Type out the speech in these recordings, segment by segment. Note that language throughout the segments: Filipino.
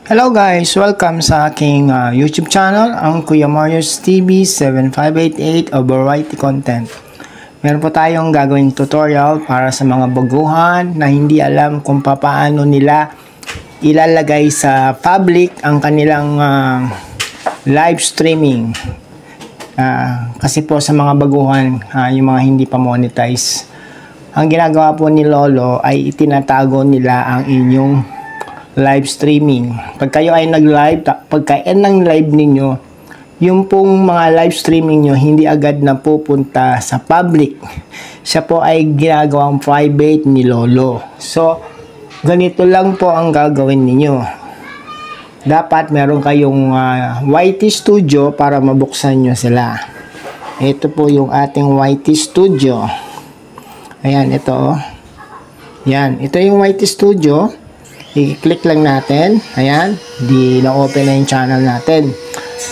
Hello guys! Welcome sa aking YouTube channel, ang Kuya Marius TV 7588 o Variety Content. Meron po tayong gagawing tutorial para sa mga baguhan na hindi alam kung paano nila ilalagay sa public ang kanilang live streaming. Kasi po sa mga baguhan, yung mga hindi pa monetize, ang ginagawa po ni Lolo ay itinatago nila ang inyong live streaming. Pag kayo ay nag-live, pagka-end ng live ninyo, yung pong mga live streaming nyo hindi agad na pupunta sa public. Siya po ay ginagawang private ni Lolo. So, ganito lang po ang gagawin ninyo. Dapat meron kayong YT Studio para mabuksan nyo sila. Ito po yung ating YT Studio. Ayan, ito oh. Yan, ito yung YT Studio. I-click lang natin. Ayan, di na-open na yung channel natin.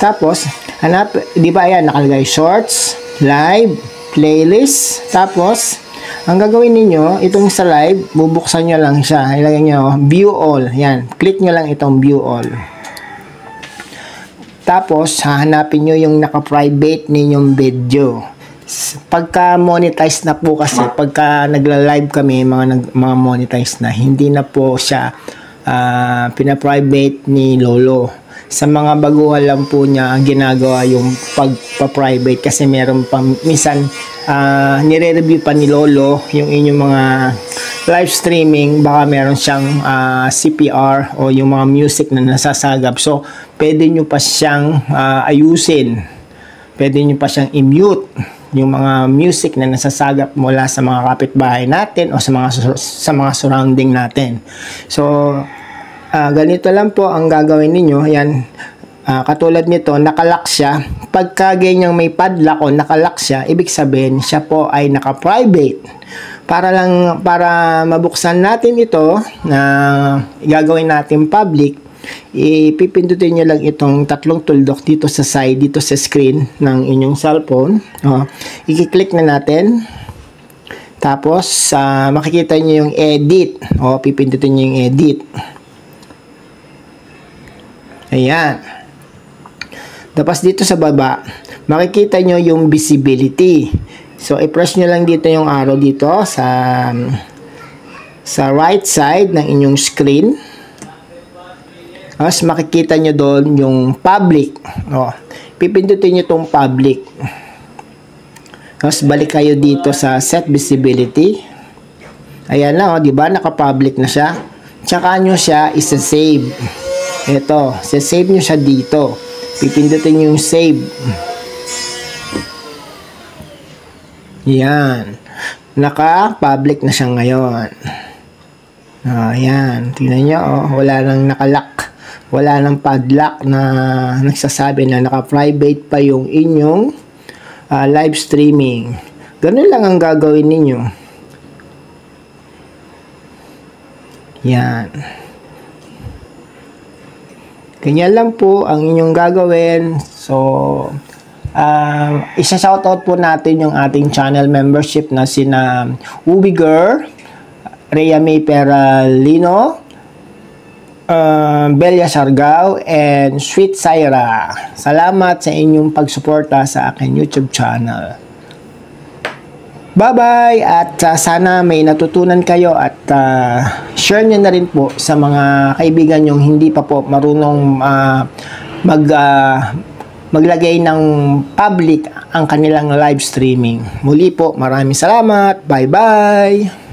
Tapos, hanap, di ba ayan, nakalagay shorts, live, playlist. Tapos, ang gagawin ninyo, itong sa live, bubuksan nyo lang siya. Ilagay nyo, view all. Ayan, click nyo lang itong view all. Tapos, hahanapin nyo yung naka-private ninyong video. Pagka monetize na po kasi, pagka nagla-live kami, mga monetize na, hindi na po siya pina-private ni Lolo. Sa mga baguhan lang po niya ang ginagawa yung pagpa-private kasi meron pa minsan nire-review pa ni Lolo yung inyong mga live streaming, baka meron siyang CPR o yung mga music na nasasagap. So, pwede nyo pa siyang ayusin. Pwede nyo pa siyang i-mute yung mga music na nasasagap mula sa mga kapitbahay natin o sa mga surrounding natin. So, ganito lang po ang gagawin ninyo. Yan, katulad nito, nakalock siya. Pagka ganyang may padlock o nakalock siya, ibig sabihin siya po ay naka-private. Para mabuksan natin ito na gagawin natin public, ipipindutin nyo lang itong tatlong tuldok dito sa side, dito sa screen ng inyong cellphone. I-click na natin. Tapos, makikita nyo yung edit. Pipindutin nyo yung edit. Ayan. Tapos dito sa baba, makikita nyo yung visibility. So, i-press nyo lang dito yung arrow dito sa right side ng inyong screen. Tapos makikita nyo doon yung public. Pipindutin nyo itong public. Tapos balik kayo dito sa set visibility. Ayan na, di ba? Naka-public na siya. Tsaka nyo siya isa-save. Ito, save nyo siya dito. Pipindutin nyo yung save. Yan. Naka-public na siya ngayon. Ayan. Tingnan nyo, wala nang nakalock. Wala nang padlock na nagsasabi na naka-private pa yung inyong live streaming. Ganun lang ang gagawin ninyo. Yan. Ganyan lang po ang inyong gagawin. So, isa-shoutout po natin yung ating channel membership na sina Ubiger, Rhea May Peralino, Belia Sargao, and Sweet Syra. Salamat sa inyong pagsuporta sa aking YouTube channel. Bye-bye! At sana may natutunan kayo at share nyo na rin po sa mga kaibigan nyong hindi pa po marunong maglagay ng public ang kanilang live streaming. Muli po, maraming salamat. Bye-bye!